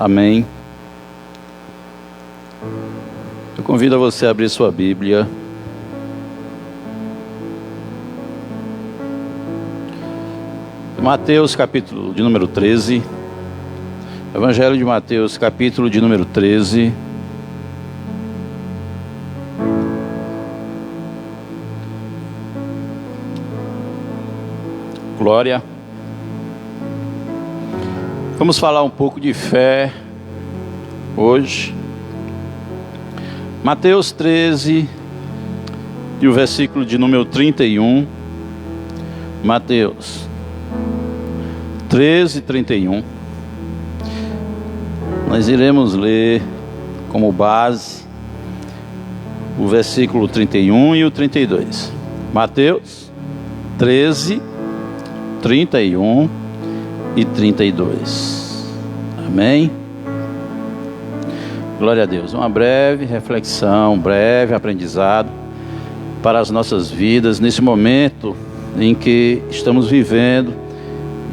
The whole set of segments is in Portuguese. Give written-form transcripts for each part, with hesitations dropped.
Amém. Eu convido você a abrir sua Bíblia. Mateus, capítulo de número 13. Evangelho de Mateus, capítulo de número 13. Glória. Vamos falar um pouco de fé hoje. Mateus 13, e o versículo de número 31. Mateus 13, 31. Nós iremos ler como base o versículo 31 e o 32. Mateus 13, 31 e 32. Amém? Glória a Deus. Uma breve reflexão, um breve aprendizado para as nossas vidas nesse momento em que estamos vivendo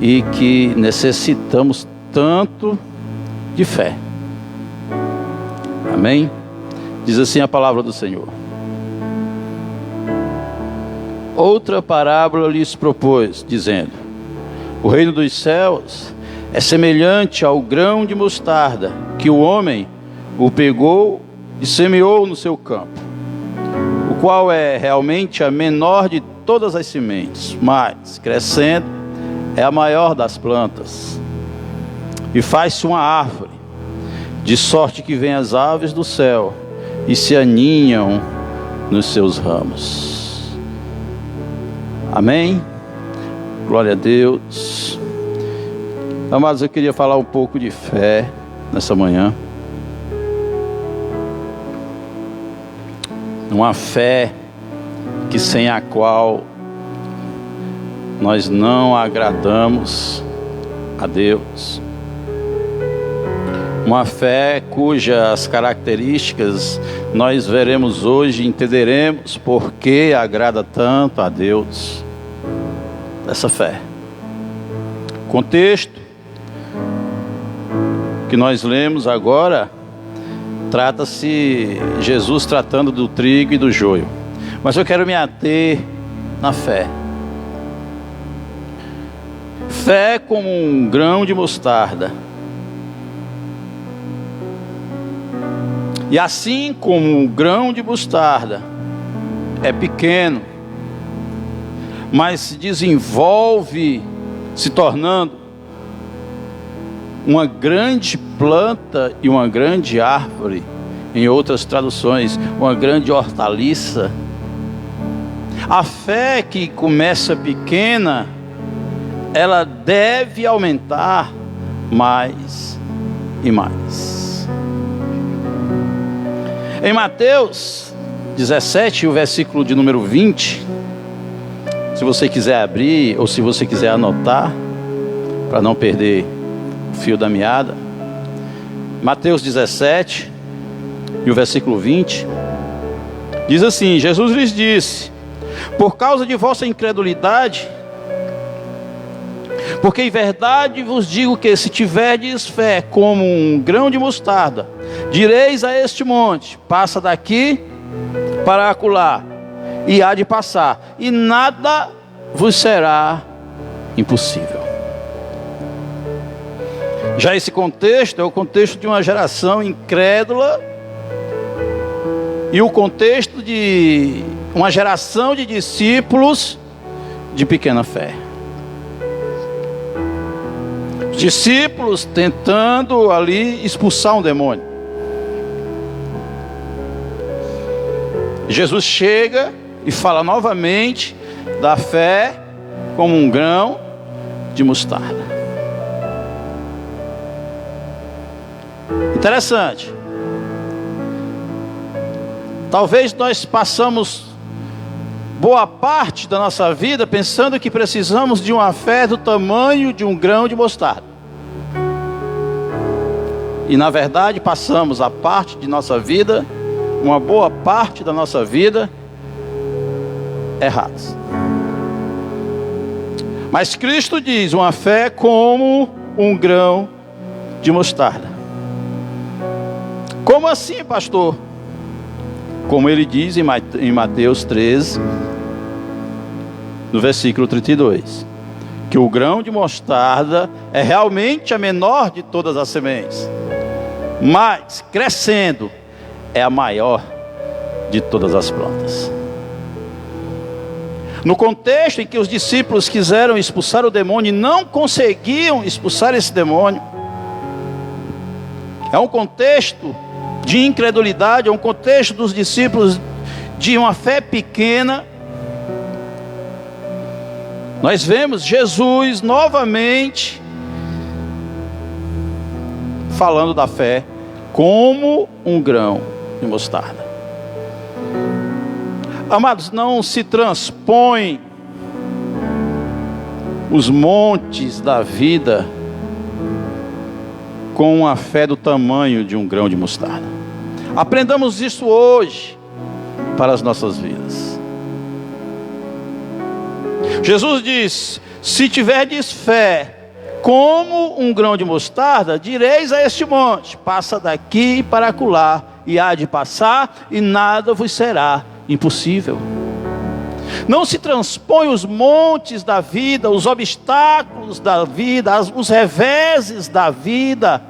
e que necessitamos tanto de fé. Amém? Diz assim a palavra do Senhor. Outra parábola lhes propôs, dizendo: o reino dos céus é semelhante ao grão de mostarda, que o homem o pegou e semeou no seu campo, o qual é realmente a menor de todas as sementes, mas, crescendo, é a maior das plantas, e faz-se uma árvore, de sorte que vêm as aves do céu e se aninham nos seus ramos. Amém? Glória a Deus. Amados, eu queria falar um pouco de fé nessa manhã. Uma fé que sem a qual nós não agradamos a Deus. Uma fé cujas características nós veremos hoje e entenderemos por que agrada tanto a Deus. Essa fé. O contexto que nós lemos agora trata-se Jesus tratando do trigo e do joio. Mas eu quero me ater na fé. Fé como um grão de mostarda. E assim como o grão de mostarda é pequeno, mas se desenvolve, se tornando uma grande planta e uma grande árvore, em outras traduções, uma grande hortaliça. A fé que começa pequena, ela deve aumentar mais e mais. Em Mateus 17, o versículo de número 20, se você quiser abrir ou se você quiser anotar, para não perder o fio da meada. Mateus 17, e o versículo 20, diz assim: Jesus lhes disse: por causa de vossa incredulidade, porque em verdade vos digo que se tiverdes fé como um grão de mostarda, direis a este monte: passa daqui para acolá, e há de passar, e nada vos será impossível. Já esse contexto é o contexto de uma geração incrédula e o contexto de uma geração de discípulos de pequena fé. Os discípulos tentando ali expulsar um demônio. Jesus chega e fala novamente da fé como um grão de mostarda. Interessante. Talvez nós passamos boa parte da nossa vida pensando que precisamos de uma fé do tamanho de um grão de mostarda. E na verdade passamos a parte de nossa vida, uma boa parte da nossa vida, errados. Mas Cristo diz uma fé como um grão de mostarda. Como assim, pastor? Como ele diz em Mateus 13, no versículo 32, que o grão de mostarda é realmente a menor de todas as sementes, mas crescendo é a maior de todas as plantas. No contexto em que os discípulos quiseram expulsar o demônio e não conseguiam expulsar esse demônio, é um contexto de incredulidade, é um contexto dos discípulos de uma fé pequena. Nós vemos Jesus novamente falando da fé como um grão de mostarda. Amados, não se transpõe os montes da vida com a fé do tamanho de um grão de mostarda. Aprendamos isso hoje para as nossas vidas. Jesus diz: se tiverdes fé como um grão de mostarda, direis a este monte: passa daqui para acolá, e há de passar, e nada vos será impossível. Não se transpõe os montes da vida, os obstáculos da vida, os reveses da vida,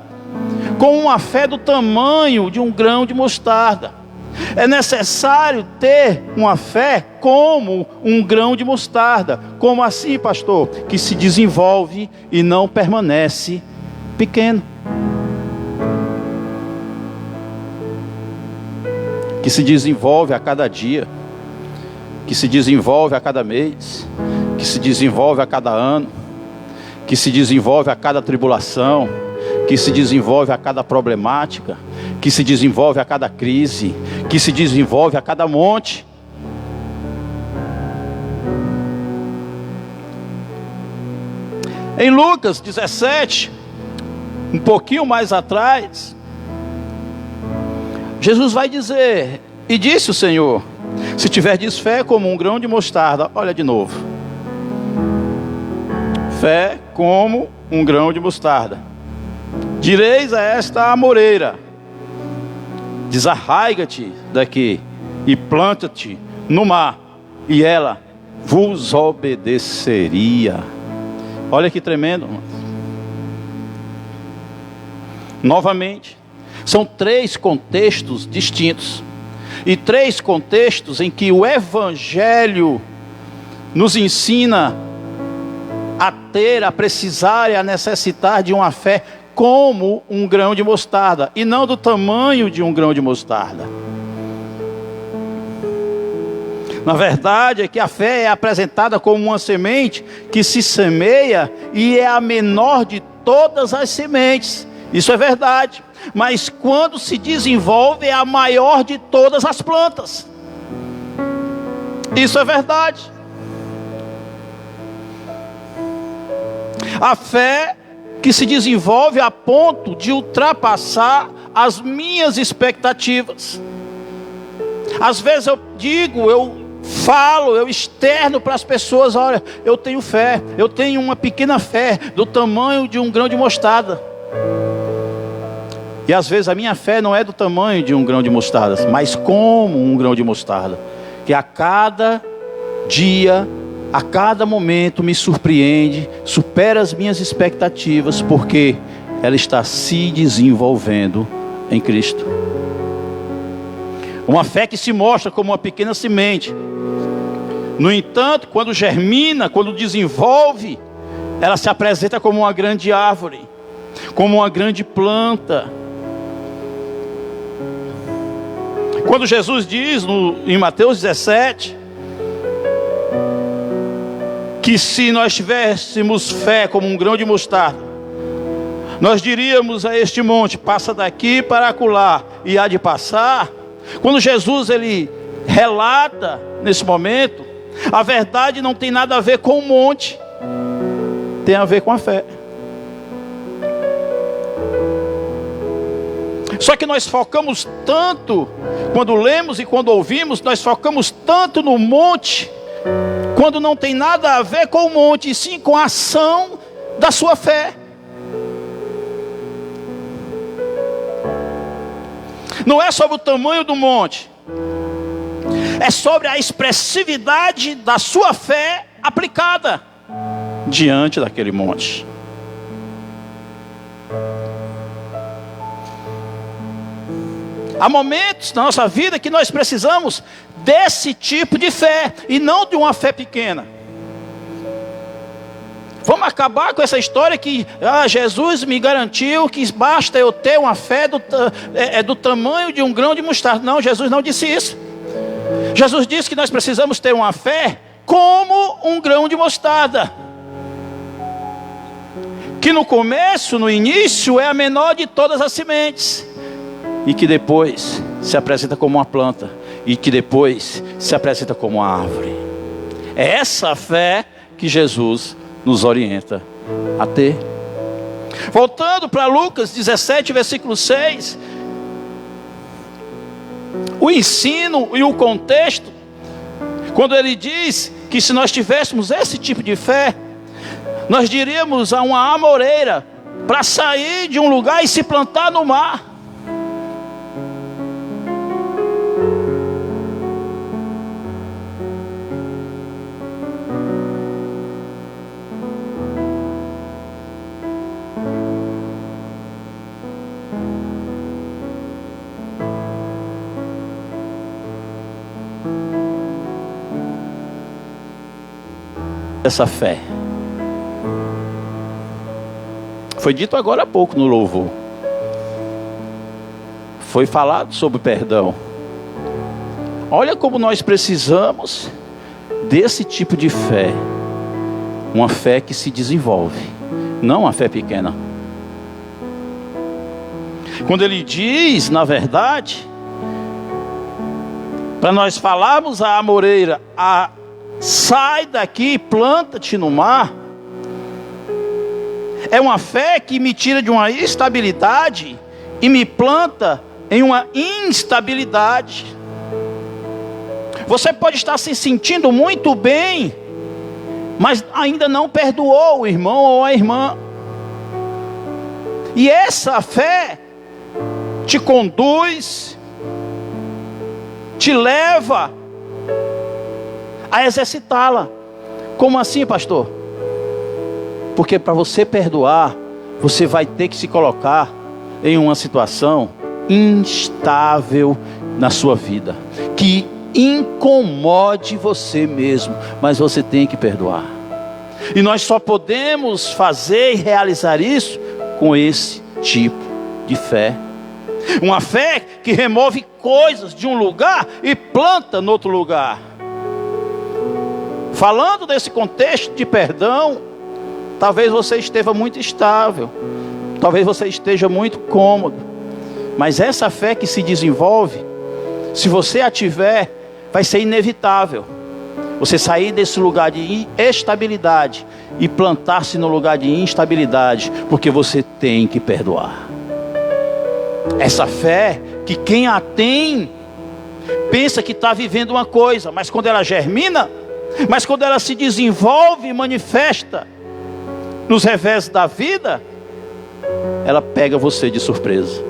com uma fé do tamanho de um grão de mostarda. É necessário ter uma fé como um grão de mostarda. Como assim, pastor? Que se desenvolve e não permanece pequeno. Que se desenvolve a cada dia, que se desenvolve a cada mês, que se desenvolve a cada ano, que se desenvolve a cada tribulação, que se desenvolve a cada problemática, que se desenvolve a cada crise, que se desenvolve a cada monte. Em Lucas 17, um pouquinho mais atrás, Jesus vai dizer: e disse o Senhor, se tiverdes fé como um grão de mostarda. Olha de novo, fé como um grão de mostarda, direis a esta amoreira: desarraiga-te daqui e planta-te no mar, e ela vos obedeceria. Olha que tremendo. Novamente, são 3 contextos distintos, e 3 contextos em que o Evangelho nos ensina a ter, a precisar e a necessitar de uma fé como um grão de mostarda, e não do tamanho de um grão de mostarda. Na verdade é que a fé é apresentada como uma semente que se semeia e é a menor de todas as sementes. Isso é verdade, mas quando se desenvolve é a maior de todas as plantas. Isso é verdade. A fé que se desenvolve a ponto de ultrapassar as minhas expectativas. Às vezes eu digo, eu falo, eu externo para as pessoas: olha, eu tenho fé, eu tenho uma pequena fé do tamanho de um grão de mostarda. E às vezes a minha fé não é do tamanho de um grão de mostarda, mas como um grão de mostarda, que a cada dia, a cada momento me surpreende, supera as minhas expectativas, porque ela está se desenvolvendo em Cristo. Uma fé que se mostra como uma pequena semente, no entanto, quando germina, quando desenvolve, ela se apresenta como uma grande árvore, como uma grande planta. Quando Jesus diz em Mateus 17, que se nós tivéssemos fé como um grão de mostarda, nós diríamos a este monte: passa daqui para acolá, e há de passar. Quando Jesus ele relata nesse momento, a verdade não tem nada a ver com o monte, tem a ver com a fé. Só que nós focamos tanto, quando lemos e quando ouvimos, nós focamos tanto no monte, quando não tem nada a ver com o monte, e sim com a ação da sua fé. Não é sobre o tamanho do monte. É sobre a expressividade da sua fé aplicada diante daquele monte. Há momentos na nossa vida que nós precisamos desse tipo de fé, e não de uma fé pequena. Vamos acabar com essa história que Jesus me garantiu que basta eu ter uma fé do tamanho de um grão de mostarda. Não, Jesus não disse isso. Jesus disse que nós precisamos ter uma fé como um grão de mostarda, que no começo, no início, é a menor de todas as sementes, e que depois se apresenta como uma planta, e que depois se apresenta como uma árvore. É essa fé que Jesus nos orienta a ter. Voltando para Lucas 17, versículo 6, o ensino e o contexto, quando ele diz que se nós tivéssemos esse tipo de fé, nós diríamos a uma amoreira para sair de um lugar e se plantar no mar. Essa fé foi dito agora há pouco no louvor. Foi falado sobre perdão. Olha como nós precisamos desse tipo de fé. Uma fé que se desenvolve, não uma fé pequena. Quando ele diz, na verdade, para nós falarmos à amoreira, sai daqui e planta-te no mar, é uma fé que me tira de uma estabilidade e me planta em uma instabilidade. Você pode estar se sentindo muito bem, mas ainda não perdoou o irmão ou a irmã. E essa fé te conduz, te leva a exercitá-la. Como assim, pastor? Porque para você perdoar, você vai ter que se colocar em uma situação instável na sua vida, que incomode você mesmo, mas você tem que perdoar. E nós só podemos fazer e realizar isso com esse tipo de fé. Uma fé que remove coisas de um lugar e planta no outro lugar. Falando desse contexto de perdão, talvez você esteja muito estável, talvez você esteja muito cômodo, mas essa fé que se desenvolve, se você a tiver, vai ser inevitável você sair desse lugar de estabilidade e plantar-se no lugar de instabilidade, porque você tem que perdoar. Essa fé que quem a tem pensa que está vivendo uma coisa, mas quando ela germina, mas quando ela se desenvolve e manifesta nos revés da vida, ela pega você de surpresa.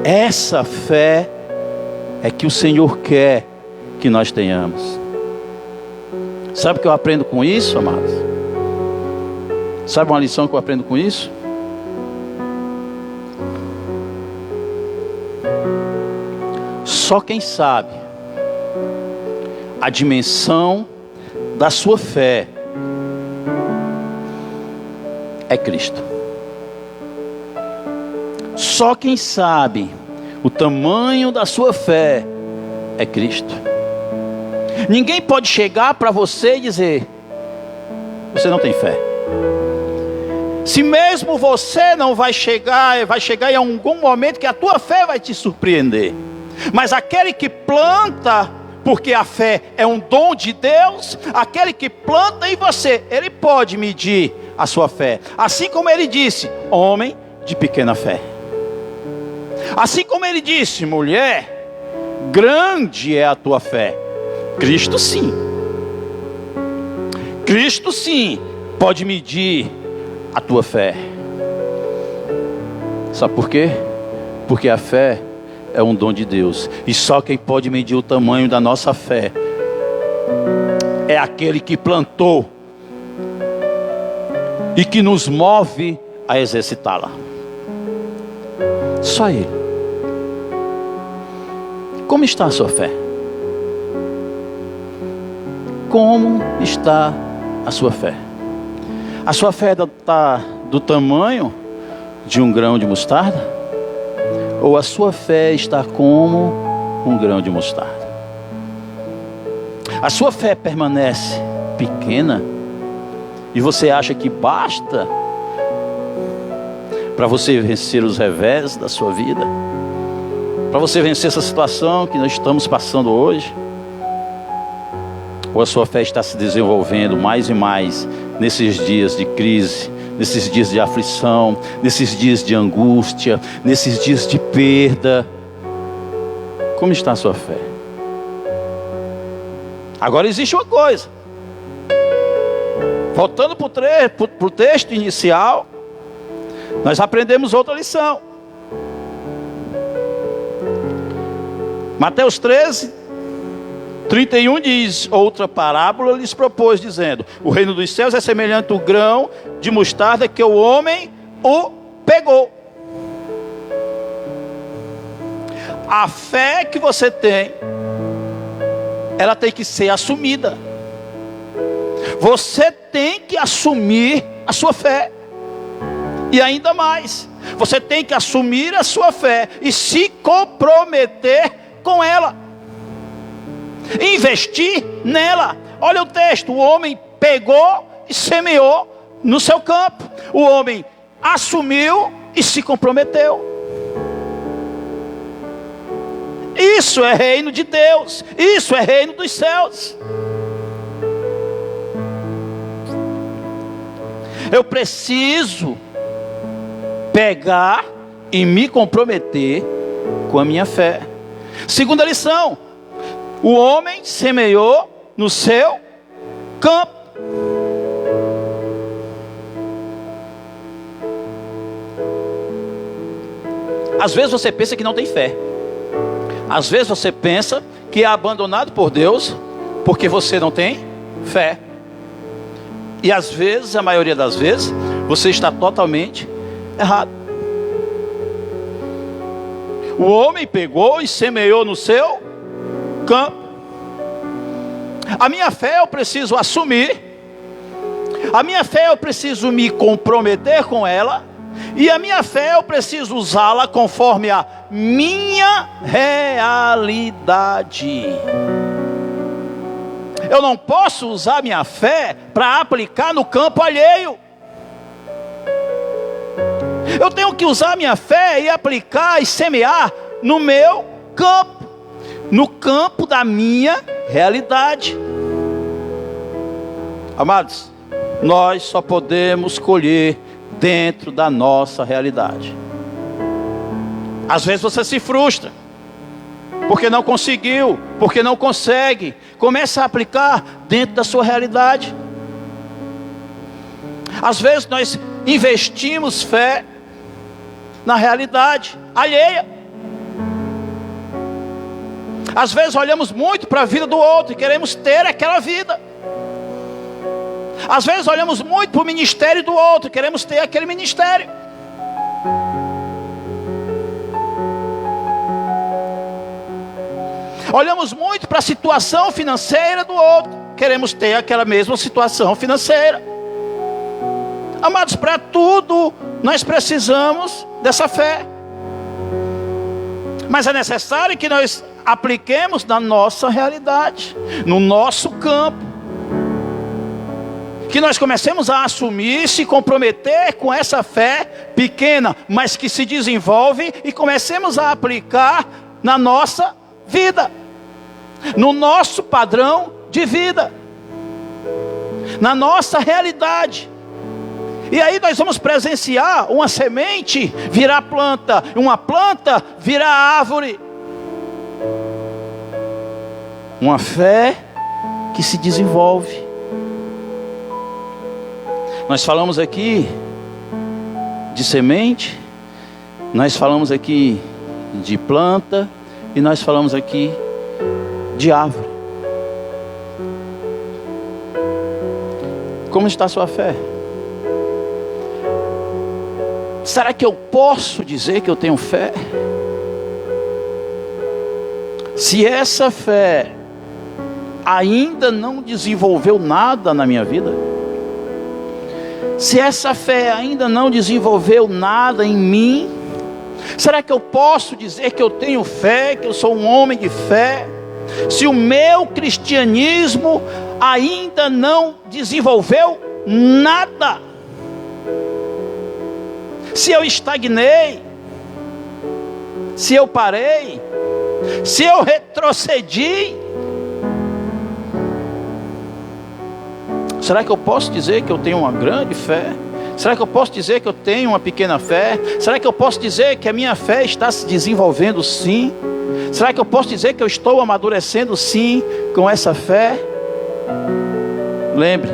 Essa fé é que o Senhor quer que nós tenhamos. Sabe o que eu aprendo com isso, amados? Sabe uma lição que eu aprendo com isso? Só quem sabe a dimensão da sua fé é Cristo. Só quem sabe o tamanho da sua fé é Cristo. Ninguém pode chegar para você e dizer: você não tem fé. Se mesmo você não vai chegar em algum momento que a tua fé vai te surpreender. Mas aquele que planta, porque a fé é um dom de Deus, aquele que planta em você, ele pode medir a sua fé. Assim como ele disse, homem de pequena fé. Assim como ele disse, mulher, grande é a tua fé. Cristo sim. Cristo sim pode medir a tua fé. Sabe por quê? Porque a fé é um dom de Deus. E só quem pode medir o tamanho da nossa fé é aquele que plantou e que nos move a exercitá-la. Só Ele. Como está a sua fé? Como está a sua fé? A sua fé está do tamanho de um grão de mostarda? Ou a sua fé está como um grão de mostarda? A sua fé permanece pequena e você acha que basta para você vencer os revés da sua vida? Para você vencer essa situação que nós estamos passando hoje? Ou a sua fé está se desenvolvendo mais e mais nesses dias de crise, nesses dias de aflição, nesses dias de angústia, nesses dias de perda? Como está a sua fé? Agora existe uma coisa. Voltando para o texto inicial, nós aprendemos outra lição. Mateus 13, 31 diz: outra parábola lhes propôs, dizendo: o reino dos céus é semelhante ao grão de mostarda que o homem o pegou. A fé que você tem, ela tem que ser assumida. Você tem que assumir a sua fé. E ainda mais, você tem que assumir a sua fé e se comprometer com ela. Investir nela. Olha o texto: o homem pegou e semeou no seu campo. O homem assumiu e se comprometeu. Isso é reino de Deus. Isso é reino dos céus. Eu preciso pegar e me comprometer com a minha fé. Segunda lição: o homem semeou no seu campo. Às vezes você pensa que não tem fé. Às vezes você pensa que é abandonado por Deus porque você não tem fé. E às vezes, a maioria das vezes, você está totalmente errado. O homem pegou e semeou no seu campo. A minha fé eu preciso assumir. A minha fé eu preciso me comprometer com ela. E a minha fé eu preciso usá-la conforme a minha realidade. Eu não posso usar minha fé para aplicar no campo alheio. Eu tenho que usar minha fé e aplicar e semear no meu campo, no campo da minha realidade. Amados, nós só podemos colher dentro da nossa realidade. Às vezes você se frustra porque não conseguiu, porque não consegue. Começa a aplicar dentro da sua realidade. Às vezes nós investimos fé na realidade alheia. Às vezes olhamos muito para a vida do outro e queremos ter aquela vida. Às vezes olhamos muito para o ministério do outro e queremos ter aquele ministério. Olhamos muito para a situação financeira do outro, queremos ter aquela mesma situação financeira. Amados, para tudo nós precisamos dessa fé. Mas é necessário que nós apliquemos na nossa realidade, no nosso campo. Que nós comecemos a assumir, se comprometer com essa fé pequena, mas que se desenvolve, e comecemos a aplicar na nossa vida, no nosso padrão de vida, na nossa realidade. E aí nós vamos presenciar uma semente virar planta, uma planta virar árvore. Uma fé que se desenvolve. Nós falamos aqui de semente, nós falamos aqui de planta e nós falamos aqui de árvore. Como está a sua fé? Será que eu posso dizer que eu tenho fé? Se essa fé ainda não desenvolveu nada na minha vida, se essa fé ainda não desenvolveu nada em mim, será que eu posso dizer que eu tenho fé, que eu sou um homem de fé? Se o meu cristianismo ainda não desenvolveu nada, se eu estagnei, se eu parei, se eu retrocedi, será que eu posso dizer que eu tenho uma grande fé? Será que eu posso dizer que eu tenho uma pequena fé? Será que eu posso dizer que a minha fé está se desenvolvendo sim? Será que eu posso dizer que eu estou amadurecendo sim com essa fé? Lembre,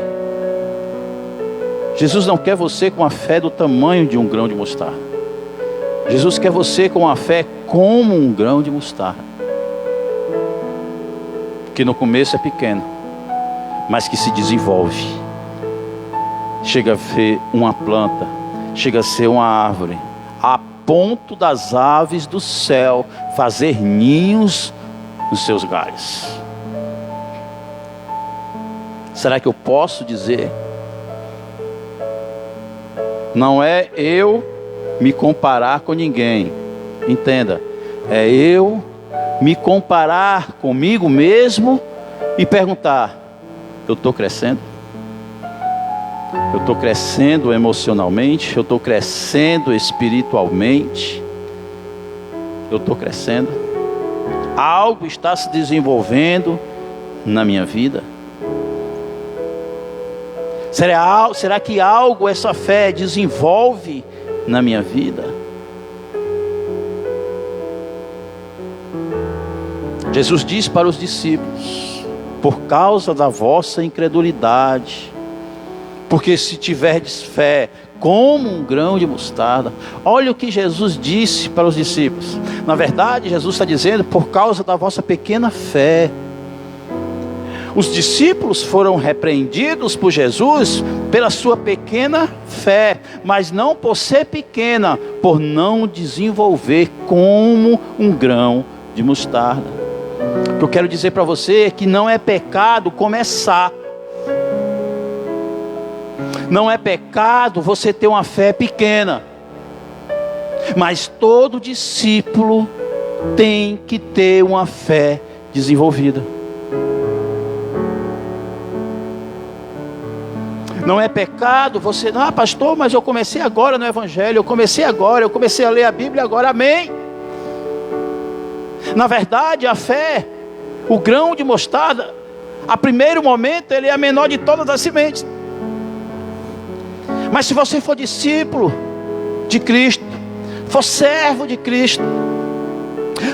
Jesus não quer você com a fé do tamanho de um grão de mostarda. Jesus quer você com a fé como um grão de mostarda, que no começo é pequeno, mas que se desenvolve, chega a ser uma planta, chega a ser uma árvore, a ponto das aves do céu fazer ninhos nos seus galhos. Será que eu posso dizer? Não é eu me comparar com ninguém, entenda, é eu me comparar comigo mesmo e perguntar: eu estou crescendo? Eu estou crescendo emocionalmente? Eu estou crescendo espiritualmente? Eu estou crescendo? Algo está se desenvolvendo na minha vida? Será que algo essa fé desenvolve na minha vida? Jesus diz para os discípulos: por causa da vossa incredulidade, porque se tiverdes fé como um grão de mostarda. Olha o que Jesus disse para os discípulos. Na verdade, Jesus está dizendo: por causa da vossa pequena fé. Os discípulos foram repreendidos por Jesus pela sua pequena fé, mas não por ser pequena, por não desenvolver como um grão de mostarda. O que eu quero dizer para você é que não é pecado começar. Não é pecado você ter uma fé pequena. Mas todo discípulo tem que ter uma fé desenvolvida. Não é pecado você, pastor, mas eu comecei agora no Evangelho, eu comecei a ler a Bíblia agora, amém. Na verdade, a fé, o grão de mostarda, a primeiro momento, ele é a menor de todas as sementes. Mas se você for discípulo de Cristo, for servo de Cristo,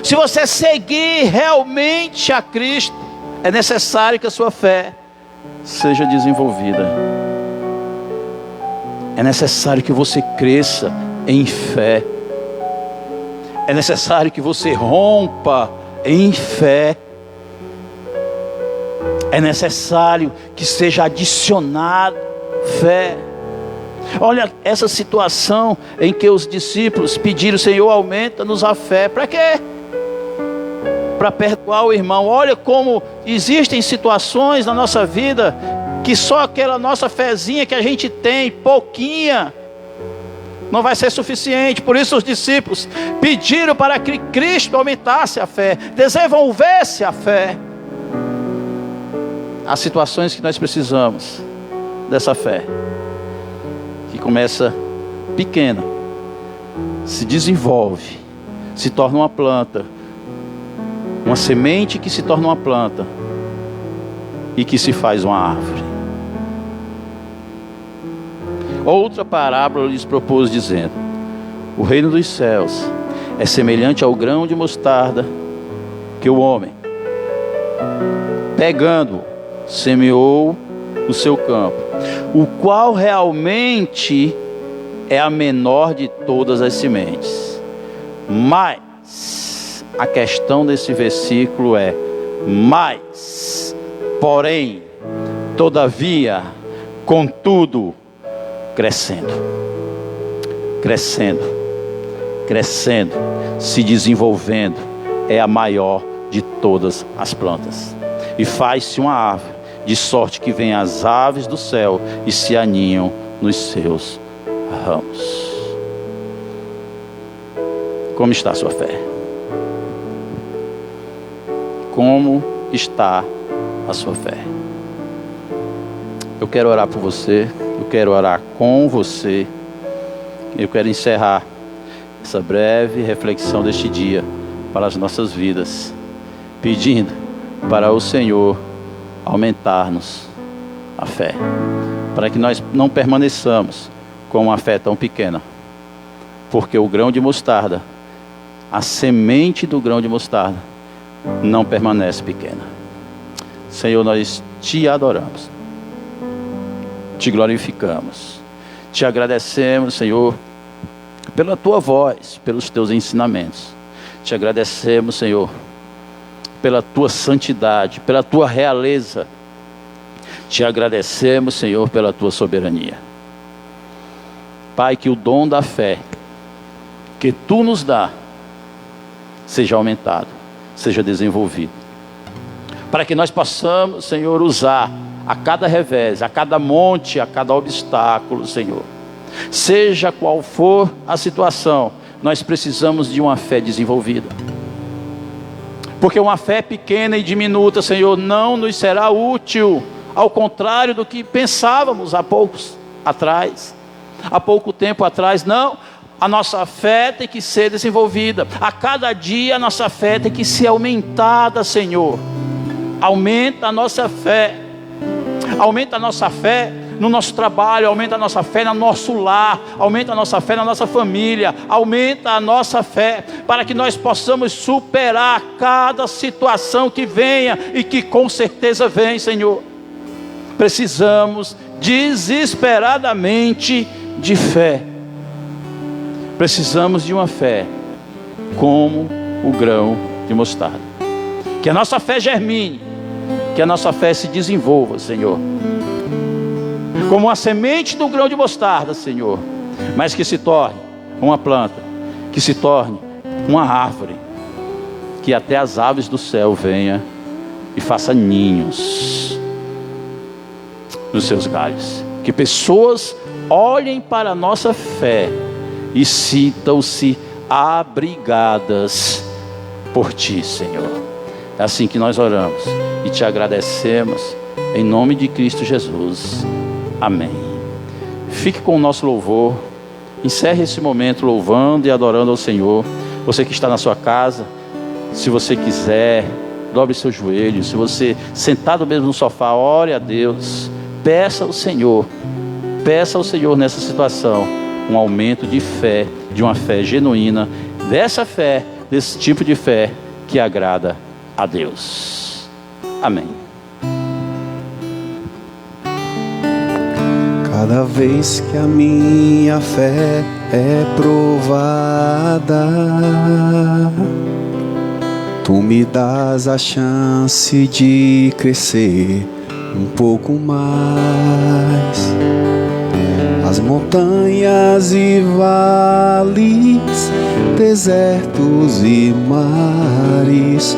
se você seguir realmente a Cristo, é necessário que a sua fé seja desenvolvida. É necessário que você cresça em fé. É necessário que você rompa em fé. É necessário que seja adicionado fé. Olha essa situação em que os discípulos pediram: Senhor, aumenta-nos a fé. Para quê? Para perdoar o irmão. Olha como existem situações na nossa vida que só aquela nossa fezinha que a gente tem, pouquinha, não vai ser suficiente. Por isso os discípulos pediram para que Cristo aumentasse a fé, desenvolvesse a fé. Há situações que nós precisamos dessa fé, que começa pequena, se desenvolve, se torna uma planta, uma semente que se torna uma planta e que se faz uma árvore. Outra parábola lhes propôs, dizendo: o reino dos céus é semelhante ao grão de mostarda que o homem, pegando, semeou no seu campo, o qual realmente é a menor de todas as sementes, mas Mas a questão desse versículo é: mas, porém, todavia, contudo, crescendo, crescendo, crescendo, se desenvolvendo, é a maior de todas as plantas. E faz-se uma árvore, de sorte que vêm as aves do céu e se aninham nos seus ramos. Como está a sua fé? Como está a sua fé? Eu quero orar por você, eu quero orar com você. Eu quero encerrar essa breve reflexão deste dia para as nossas vidas, pedindo para o Senhor aumentar-nos a fé, para que nós não permaneçamos com uma fé tão pequena, porque o grão de mostarda, a semente do grão de mostarda, não permanece pequena. Senhor, nós te adoramos, te glorificamos, te agradecemos, Senhor, pela tua voz, pelos teus ensinamentos. Te agradecemos, Senhor, pela tua santidade, pela tua realeza. Te agradecemos, Senhor, pela tua soberania. Pai, que o dom da fé que tu nos dá seja aumentado, seja desenvolvido, para que nós possamos, Senhor, usar a cada revés, a cada monte, a cada obstáculo, Senhor. Seja qual for a situação, nós precisamos de uma fé desenvolvida. Porque uma fé pequena e diminuta, Senhor, não nos será útil. Ao contrário do que pensávamos há pouco tempo atrás, não. A nossa fé tem que ser desenvolvida. A cada dia a nossa fé tem que ser aumentada, Senhor. Aumenta a nossa fé. Aumenta a nossa fé no nosso trabalho, aumenta a nossa fé no nosso lar, aumenta a nossa fé na nossa família, aumenta a nossa fé, para que nós possamos superar cada situação que venha, e que com certeza vem, Senhor. Precisamos desesperadamente de fé. Precisamos de uma fé como o grão de mostarda. Que a nossa fé germine, que a nossa fé se desenvolva, Senhor, como a semente do grão de mostarda, Senhor, mas que se torne uma planta, que se torne uma árvore, que até as aves do céu venham e faça ninhos nos seus galhos. Que pessoas olhem para a nossa fé e sintam-se abrigadas por Ti, Senhor. É assim que nós oramos e Te agradecemos, em nome de Cristo Jesus. Amém. Fique com o nosso louvor. Encerre esse momento louvando e adorando ao Senhor. Você que está na sua casa, se você quiser, dobre seus joelhos. Se você sentado mesmo no sofá, ore a Deus. Peça ao Senhor nessa situação um aumento de fé, de uma fé genuína, desse tipo de fé que agrada a Deus. Amém. Cada vez que a minha fé é provada, Tu me dás a chance de crescer um pouco mais. As montanhas e vales, desertos e mares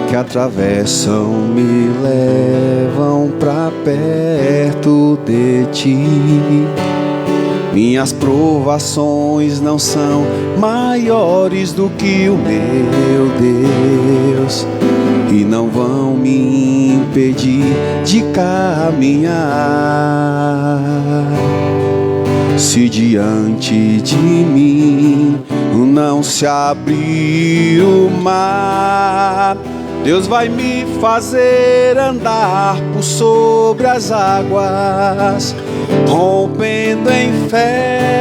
que atravessam me levam pra perto de Ti. Minhas provações não são maiores do que o meu Deus, e não vão me impedir de caminhar. Se diante de mim não se abrir o mar, Deus vai me fazer andar por sobre as águas, rompendo em fé.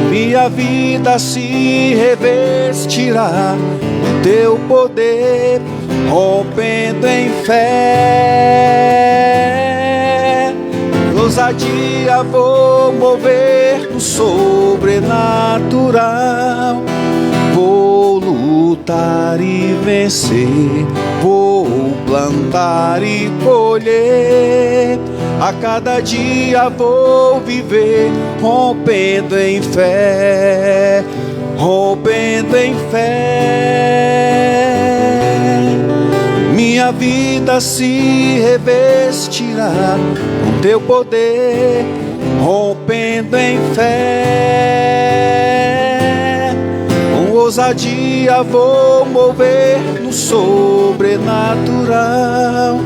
Minha vida se revestirá do Teu poder, rompendo em fé. Ousadia vou mover no sobrenatural. Vou lutar e vencer, vou plantar e colher. A cada dia vou viver, rompendo em fé, rompendo em fé. Minha vida se revestirá com teu poder, rompendo em fé. Com ousadia vou mover no sobrenatural.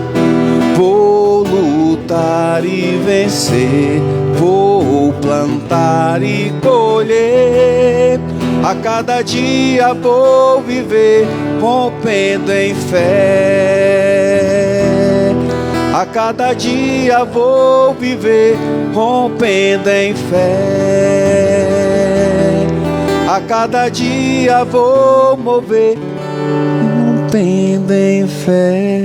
Vou lutar e vencer, vou plantar e colher. A cada dia vou viver, rompendo em fé. A cada dia vou viver, rompendo em fé. A cada dia vou mover, rompendo em fé.